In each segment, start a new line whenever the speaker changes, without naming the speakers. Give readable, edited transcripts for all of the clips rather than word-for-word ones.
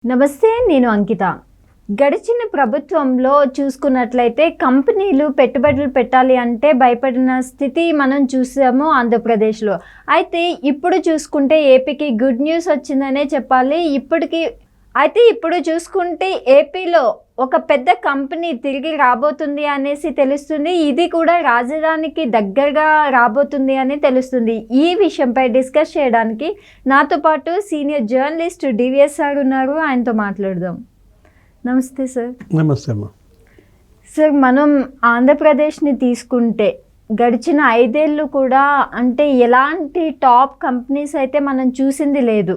నమస్తే, నేను అంకిత. గడిచిన ప్రభుత్వంలో చూసుకున్నట్లయితే కంపెనీలు పెట్టుబడులు పెట్టాలి అంటే భయపడిన స్థితి మనం చూసాము ఆంధ్రప్రదేశ్లో. అయితే ఇప్పుడు చూసుకుంటే ఏపీకి గుడ్ న్యూస్ వచ్చిందనే చెప్పాలి. ఇప్పుడు చూసుకుంటే ఏపీలో ఒక పెద్ద కంపెనీ తిరిగి రాబోతుంది అనేసి తెలుస్తుంది. ఇది కూడా రాజధానికి దగ్గరగా రాబోతుంది అని తెలుస్తుంది. ఈ విషయంపై డిస్కస్ చేయడానికి నాతో పాటు సీనియర్ జర్నలిస్ట్ డివిఎస్ సార్ ఉన్నారు. ఆయనతో మాట్లాడదాం. నమస్తే సార్.
నమస్తే అమ్మా.
సార్, మనం ఆంధ్రప్రదేశ్ని తీసుకుంటే గడిచిన 5 ఏళ్ళు కూడా అంటే ఎలాంటి టాప్ కంపెనీస్ అయితే మనం చూసింది లేదు.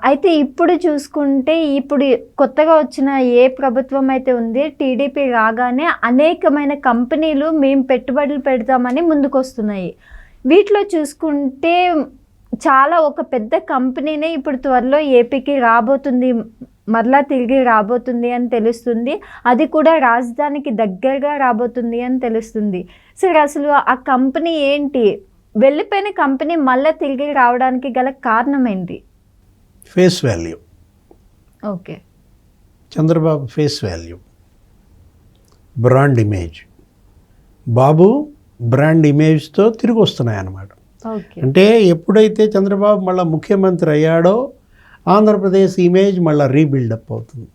అయితే ఇప్పుడు చూసుకుంటే ఇప్పుడు కొత్తగా వచ్చిన ఏ ప్రభుత్వం అయితే ఉంది, టీడీపీ రాగానే అనేకమైన కంపెనీలు మేము పెట్టుబడులు పెడతామని ముందుకొస్తున్నాయి. వీటిలో చూసుకుంటే చాలా ఒక పెద్ద కంపెనీనే ఇప్పుడు త్వరలో ఏపీకి రాబోతుంది, మరలా తిరిగి రాబోతుంది అని తెలుస్తుంది. అది కూడా రాజధానికి దగ్గరగా రాబోతుంది అని తెలుస్తుంది. సార్, అసలు ఆ కంపెనీ ఏంటి? వెళ్ళిపోయిన కంపెనీ మళ్ళీ తిరిగి రావడానికి గల కారణం ఏంటి?
Face value.
Okay.
Chandrababu face value, brand image. Babu brand ఇమేజ్తో తిరిగి వస్తున్నాయన్నమాట. అంటే ఎప్పుడైతే చంద్రబాబు మళ్ళీ ముఖ్యమంత్రి అయ్యాడో ఆంధ్రప్రదేశ్ ఇమేజ్ మళ్ళీ రీబిల్డప్ అవుతుంది.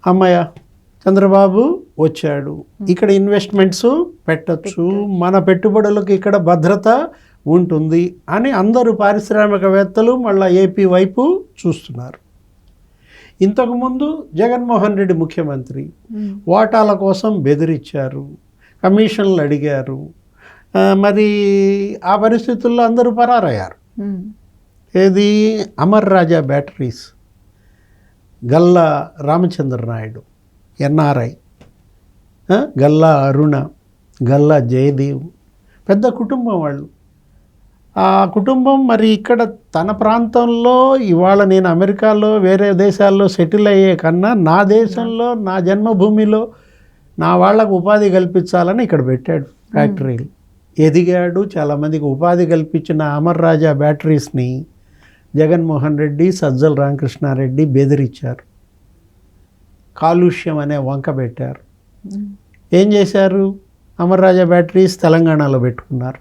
అమ్మయ్య, చంద్రబాబు వచ్చాడు, ఇక్కడ ఇన్వెస్ట్మెంట్స్ పెట్టచ్చు, మన పెట్టుబడులకు ఇక్కడ భద్రత ఉంటుంది అని అందరూ పారిశ్రామికవేత్తలు మళ్ళీ ఏపీ వైపు చూస్తున్నారు. ఇంతకుముందు జగన్మోహన్ రెడ్డి ముఖ్యమంత్రి వాటాల కోసం బెదిరించారు, కమిషన్లు అడిగారు. మరి ఆ పరిస్థితుల్లో అందరూ పరారయ్యారు. ఏది అమర్ రాజా బ్యాటరీస్, గల్లా రామచంద్ర నాయుడు ఎన్ఆర్ఐ, గల్లా అరుణ, గల్లా జయదేవ్, పెద్ద కుటుంబం వాళ్ళు. ఆ కుటుంబం మరి ఇక్కడ తన ప్రాంతంలో ఇవాళ నేను అమెరికాలో వేరే దేశాల్లో సెటిల్ అయ్యే కన్నా నా దేశంలో నా జన్మభూమిలో నా వాళ్ళకు ఉపాధి కల్పించాలని ఇక్కడ పెట్టాడు ఫ్యాక్టరీలు. ఎదిగాడు, చాలామందికి ఉపాధి కల్పించిన అమర్ రాజా బ్యాటరీస్ని జగన్మోహన్ రెడ్డి, సజ్జల రామకృష్ణారెడ్డి బెదిరించారు. కాలుష్యం అనే వంక పెట్టారు. ఏం చేశారు? అమర్ రాజా బ్యాటరీస్ తెలంగాణలో పెట్టుకున్నారు.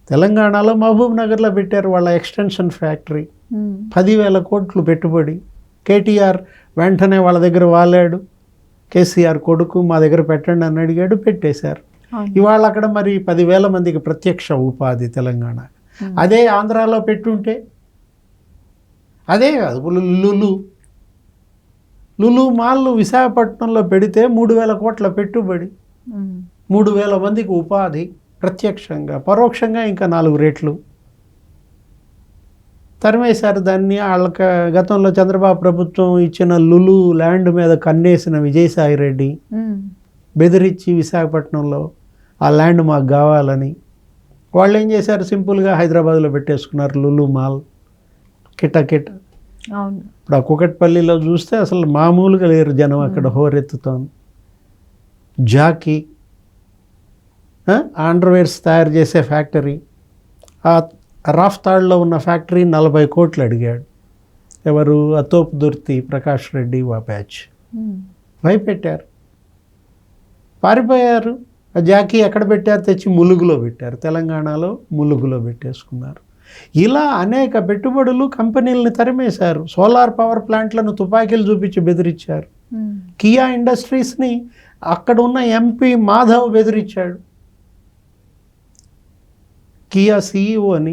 తెలంగాణలో మహబూబ్ నగర్లో పెట్టారు వాళ్ళ ఎక్స్టెన్షన్ ఫ్యాక్టరీ. 10,000 కోట్లు పెట్టుబడి. కేటీఆర్ వెంటనే వాళ్ళ దగ్గర వాలాడు. కేసీఆర్ కొడుకు మా దగ్గర పెట్టండి అని అడిగాడు, పెట్టేశారు. ఇవాళ అక్కడ మరి 10,000 మందికి ప్రత్యక్ష ఉపాధి తెలంగాణ. అదే ఆంధ్రాలో పెట్టుంటే అదే కాదు. లులు మాల్లు విశాఖపట్నంలో పెడితే 3,000 కోట్ల పెట్టుబడి, 3,000 మందికి ఉపాధి ప్రత్యక్షంగా, పరోక్షంగా ఇంకా 4 రెట్లు. తరిమేశారు దాన్ని. వాళ్ళకి గతంలో చంద్రబాబు ప్రభుత్వం ఇచ్చిన లులు ల్యాండ్ మీద కన్నేసిన విజయసాయిరెడ్డి బెదిరించి విశాఖపట్నంలో ఆ ల్యాండ్ మాకు కావాలని వాళ్ళు ఏం చేశారు? సింపుల్గా హైదరాబాద్లో పెట్టేసుకున్నారు లులు మాల్. కిటకిట. ఇప్పుడు ఆ కుకట్పల్లిలో చూస్తే అసలు మామూలుగా లేరు జనం, అక్కడ హోరెత్తుతోంది. జాకీ అండర్వేర్స్ తయారు చేసే ఫ్యాక్టరీ, ఆ రాఫ్తాడ్లో ఉన్న ఫ్యాక్టరీ 40 కోట్లు అడిగాడు. ఎవరు? అతోప్ దుర్తి, ప్రకాష్ రెడ్డి వా బ్యాచ్. భయపెట్టారు, పారిపోయారు. ఆ జాకీ ఎక్కడ పెట్టారు? తెచ్చి ములుగులో పెట్టారు. తెలంగాణలో ములుగులో పెట్టేసుకున్నారు. ఇలా అనేక పెట్టుబడులు కంపెనీలను తరిమేశారు. సోలార్ పవర్ ప్లాంట్లను తుపాకీలు చూపించి బెదిరించారు. కియా ఇండస్ట్రీస్ని అక్కడ ఉన్న ఎంపీ మాధవ్ బెదిరించాడు. కియా CEO అని,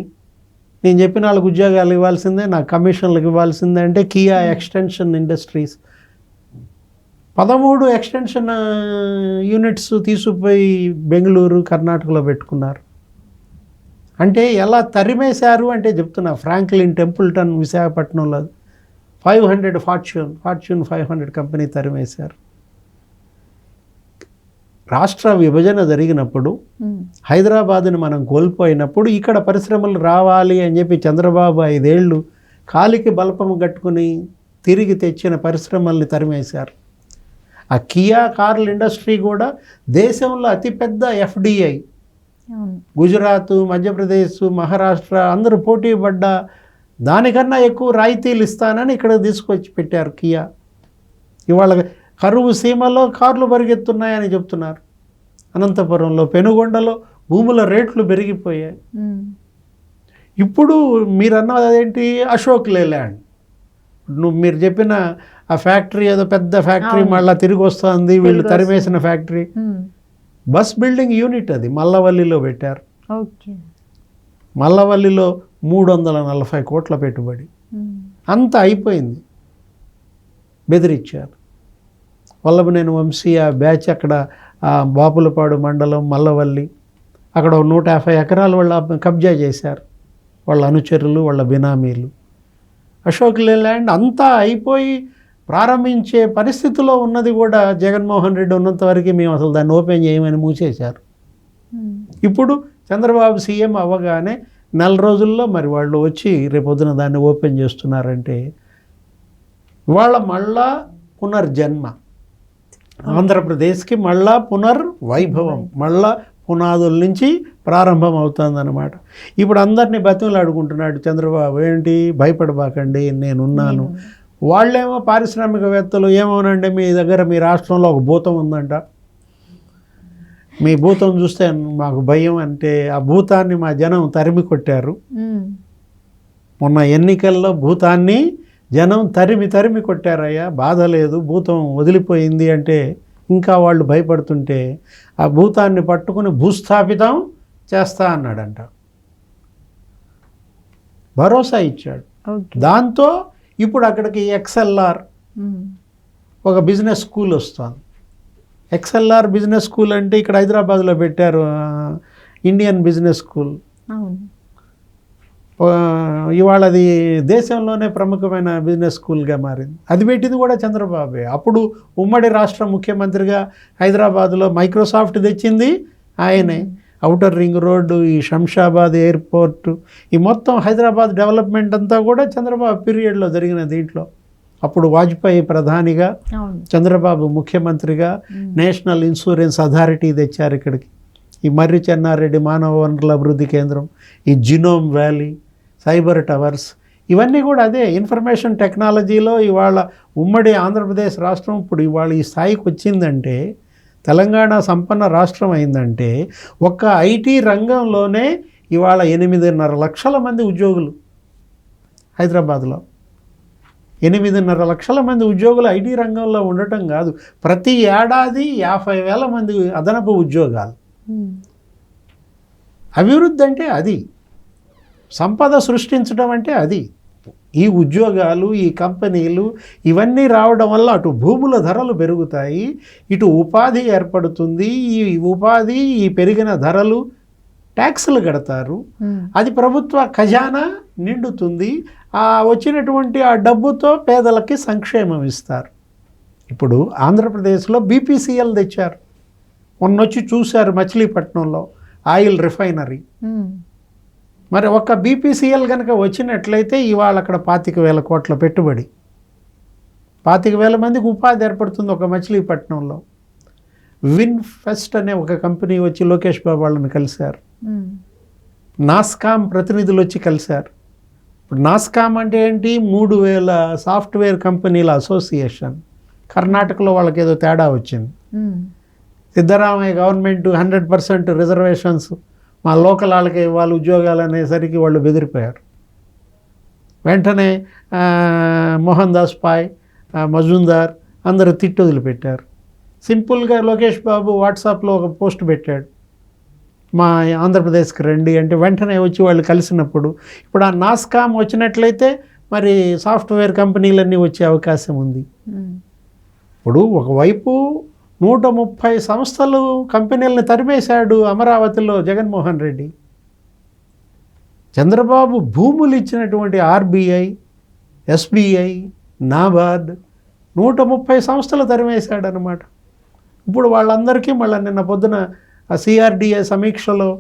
నేను చెప్పిన వాళ్ళకి ఉద్యోగాలు ఇవ్వాల్సిందే, నాకు కమిషన్లకు ఇవ్వాల్సిందే అంటే Kia extension industries 13 extension units తీసుకుపోయి బెంగళూరు, కర్ణాటకలో పెట్టుకున్నారు. అంటే ఎలా తరిమేశారు అంటే చెప్తున్నా. ఫ్రాంక్లిన్ టెంపుల్టన్ విశాఖపట్నంలో 500 ఫార్చ్యూన్ 500 కంపెనీ తరిమేశారు. రాష్ట్ర విభజన జరిగినప్పుడు హైదరాబాద్ని మనం కోల్పోయినప్పుడు ఇక్కడ పరిశ్రమలు రావాలి అని చెప్పి చంద్రబాబు 5 ఏళ్ళు కాలికి బలపం కట్టుకుని తిరిగి తెచ్చిన పరిశ్రమల్ని తరిమేశారు. ఆ కియా కార్ల ఇండస్ట్రీ కూడా దేశంలో అతిపెద్ద FDI. గుజరాత్, మధ్యప్రదేశ్, మహారాష్ట్ర అందరూ పోటీ పడ్డ దానికన్నా ఎక్కువ రాయితీలు ఇస్తానని ఇక్కడ తీసుకొచ్చి పెట్టారు కియా. ఇవాళ కరువు సీమలో కార్లు పరిగెత్తున్నాయని చెప్తున్నారు. అనంతపురంలో, పెనుగొండలో భూముల రేట్లు పెరిగిపోయాయి. ఇప్పుడు మీరు అన్నది అదేంటి, అశోక్ లేలాండ్, మీరు చెప్పిన ఆ ఫ్యాక్టరీ ఏదో పెద్ద ఫ్యాక్టరీ మళ్ళీ తిరిగి వస్తుంది, వీళ్ళు తరిమేసిన ఫ్యాక్టరీ, బస్ బిల్డింగ్ యూనిట్ అది మల్లవల్లిలో పెట్టారు. మల్లవల్లిలో 340 కోట్ల పెట్టుబడి, అంత అయిపోయింది, బెదిరించారు. వల్లభనేని వంశీ ఆ బ్యాచ్ అక్కడ బాపులపాడు మండలం మల్లవల్లి అక్కడ 150 ఎకరాలు వాళ్ళ కబ్జా చేశారు, వాళ్ళ అనుచరులు, వాళ్ళ బినామీలు. అశోక్ లేలాండ్ అంతా అయిపోయి ప్రారంభించే పరిస్థితిలో ఉన్నది కూడా జగన్మోహన్ రెడ్డి ఉన్నంత వరకు మేము అసలు దాన్ని ఓపెన్ చేయమని మూసేశారు. ఇప్పుడు చంద్రబాబు సీఎం అవ్వగానే 4 రోజుల్లో మరి వాళ్ళు వచ్చి రేపొద్దున దాన్ని ఓపెన్ చేస్తున్నారంటే ఇవాళ మళ్ళా పునర్జన్మ, ఆంధ్రప్రదేశ్కి మళ్ళా పునర్వైభవం, మళ్ళా పునాదుల నుంచి ప్రారంభం అవుతుందన్నమాట. ఇప్పుడు అందరినీ బతిమలాడుకుంటున్నాడు చంద్రబాబు, ఏంటి భయపడబాకండి నేనున్నాను. వాళ్ళేమో పారిశ్రామికవేత్తలు ఏమోనండి మీ దగ్గర మీ రాష్ట్రంలో ఒక భూతం ఉందంట, మీ భూతం చూస్తే మాకు భయం అంటే ఆ భూతాన్ని మా జనం తరిమి కొట్టారు. మొన్న ఎన్నికల్లో భూతాన్ని జనం తరిమి కొట్టారయ్యా, బాధ లేదు, భూతం వదిలిపోయింది అంటే ఇంకా వాళ్ళు భయపడుతుంటే ఆ భూతాన్ని పట్టుకుని భూస్థాపితం చేస్తా అన్నాడంట, భరోసా ఇచ్చాడు. దాంతో ఇప్పుడు అక్కడికి XLR ఒక బిజినెస్ స్కూల్ వస్తుంది. XLR బిజినెస్ స్కూల్ అంటే ఇక్కడ హైదరాబాద్లో పెట్టారు, ఇండియన్ బిజినెస్ స్కూల్. ఇవాళ అది దేశంలోనే ప్రముఖమైన బిజినెస్ స్కూల్గా మారింది. అది పెట్టింది కూడా చంద్రబాబే. అప్పుడు ఉమ్మడి రాష్ట్ర ముఖ్యమంత్రిగా హైదరాబాద్లో మైక్రోసాఫ్ట్ తెచ్చింది ఆయనే. ఔటర్ రింగ్ రోడ్డు, ఈ శంషాబాద్ ఎయిర్పోర్టు, ఈ మొత్తం హైదరాబాద్ డెవలప్మెంట్ అంతా కూడా చంద్రబాబు పీరియడ్లో జరిగిన దీంట్లో. అప్పుడు వాజ్పేయి ప్రధానిగా, చంద్రబాబు ముఖ్యమంత్రిగా నేషనల్ ఇన్సూరెన్స్ అథారిటీ తెచ్చారు ఇక్కడికి. ఈ మర్రి చెన్నారెడ్డి మానవ వనరుల అభివృద్ధి కేంద్రం, ఈ జినోమ్ వ్యాలీ, సైబర్ టవర్స్, ఇవన్నీ కూడా అదే ఇన్ఫర్మేషన్ టెక్నాలజీలో. ఇవాళ ఉమ్మడి ఆంధ్రప్రదేశ్ రాష్ట్రం ఇప్పుడు ఇవాళ ఈ స్థాయికి వచ్చిందంటే, తెలంగాణ సంపన్న రాష్ట్రం అయిందంటే ఒక్క ఐటీ రంగంలోనే ఇవాళ 8.5 లక్షల మంది ఉద్యోగులు హైదరాబాద్లో. 8.5 లక్షల మంది ఉద్యోగులు ఐటీ రంగంలో ఉండటం కాదు, ప్రతి ఏడాది 50,000 మంది అదనపు ఉద్యోగాలు. అభివృద్ధి అంటే అది, సంపద సృష్టించడం అంటే అది. ఈ ఉద్యోగాలు, ఈ కంపెనీలు ఇవన్నీ రావడం వల్ల అటు భూముల ధరలు పెరుగుతాయి, ఇటు ఉపాధి ఏర్పడుతుంది. ఈ ఉపాధి, ఈ పెరిగిన ధరలు ట్యాక్సులు కడతారు, అది ప్రభుత్వ ఖజానా నిండుతుంది. ఆ వచ్చినటువంటి ఆ డబ్బుతో పేదలకి సంక్షేమం ఇస్తారు. ఇప్పుడు ఆంధ్రప్రదేశ్లో BPCL తెచ్చారు, మొన్నొచ్చి చూశారు మచిలీపట్నంలో ఆయిల్ రిఫైనరీ. మరి ఒక్క BPCL కనుక వచ్చినట్లయితే ఇవాళ అక్కడ 25,000 కోట్ల పెట్టుబడి, 25,000 మందికి ఉపాధి ఏర్పడుతుంది ఒక మచిలీపట్నంలో. విన్ఫెస్ట్ అనే ఒక కంపెనీ వచ్చి లోకేష్ బాబు వాళ్ళని కలిశారు, నాస్కామ్ ప్రతినిధులు వచ్చి కలిశారు. ఇప్పుడు నాస్కామ్ అంటే ఏంటి, 3,000 సాఫ్ట్వేర్ కంపెనీల అసోసియేషన్. కర్ణాటకలో వాళ్ళకి ఏదో తేడా వచ్చింది. సిద్ధరామయ్య గవర్నమెంట్ 100% రిజర్వేషన్స్ మా లోకల్ వాళ్ళకి వాళ్ళ ఉద్యోగాలు అనేసరికి వాళ్ళు బెదిరిపోయారు. వెంటనే మోహన్ దాస్ పాయ్, మజుందార్ అందరూ తిట్టు వదిలిపెట్టారు. సింపుల్గా లోకేష్ బాబు వాట్సాప్లో ఒక పోస్ట్ పెట్టాడు, మా ఆంధ్రప్రదేశ్కి రండి అంటే వెంటనే వచ్చి వాళ్ళు కలిసినప్పుడు ఇప్పుడు ఆ నాస్కామ్ వచ్చినట్లయితే మరి సాఫ్ట్వేర్ కంపెనీలన్నీ వచ్చే అవకాశం ఉంది. ఇప్పుడు ఒకవైపు 130 సంస్థలు కంపెనీలను తరిమేశాడు అమరావతిలో జగన్మోహన్ రెడ్డి. చంద్రబాబు భూములు ఇచ్చినటువంటి RBI, SBI, నాబార్డ్ 130 సంస్థలు తరిమేశాడు అన్నమాట. ఇప్పుడు వాళ్ళందరికీ మళ్ళీ నిన్న పొద్దున ఆ CRDA సమీక్షలో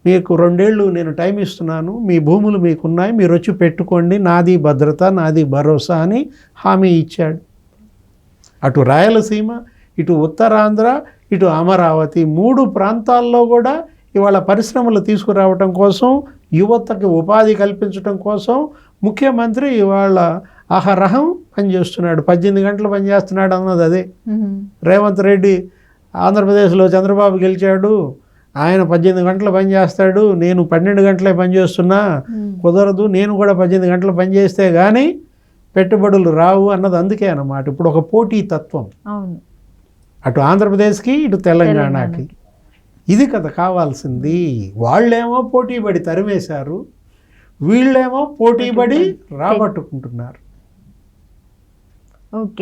మీకు 2 ఏళ్ళు నేను టైం ఇస్తున్నాను, మీ భూములు మీకున్నాయి, మీరు వచ్చి పెట్టుకోండి, నాది భద్రత, నాది భరోసా అని హామీ ఇచ్చాడు. అటు రాయలసీమ, ఇటు ఉత్తరాంధ్ర, ఇటు అమరావతి 3 ప్రాంతాల్లో కూడా ఇవాళ పరిశ్రమలు తీసుకురావటం కోసం, యువతకి ఉపాధి కల్పించడం కోసం ముఖ్యమంత్రి ఇవాళ అహరహం పనిచేస్తున్నాడు, 18 గంటలు పనిచేస్తున్నాడు అన్నది అదే. రేవంత్ రెడ్డి ఆంధ్రప్రదేశ్లో చంద్రబాబు గెలిచాడు, ఆయన 18 గంటలు పనిచేస్తాడు, నేను 12 గంటలే పనిచేస్తున్నా, కుదరదు, నేను కూడా 18 గంటలు పనిచేస్తే కానీ పెట్టుబడులు రావు అన్నది అందుకే అన్నమాట. ఇప్పుడు ఒక పోటీ తత్వం
అవును,
అటు ఆంధ్రప్రదేశ్కి ఇటు తెలంగాణకి. ఇది కదా కావాల్సింది. వాళ్ళేమో పోటీపడి తరిమేశారు, వీళ్ళేమో పోటీపడి రాబట్టుకుంటున్నారు.
ఓకే.